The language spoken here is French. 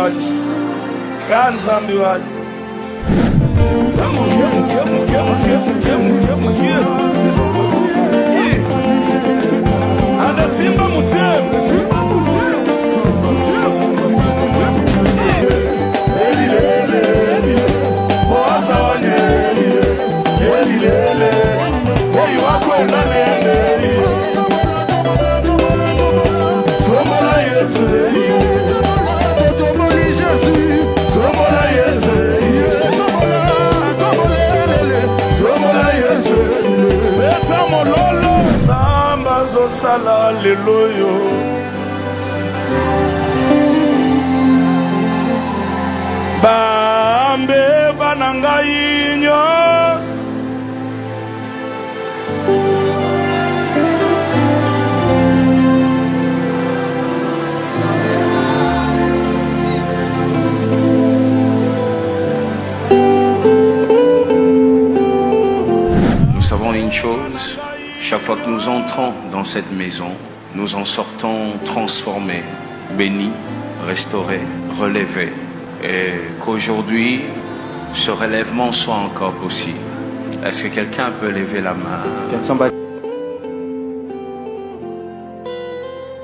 waji kanzambi waji adasimba mutembe Alléluia. Bambe banangai nyos Nous savons une chose. Chaque fois que nous entrons dans cette maison, nous en sortons transformés, bénis, restaurés, relevés. Et qu'aujourd'hui, ce relèvement soit encore possible. Est-ce que quelqu'un peut lever la main?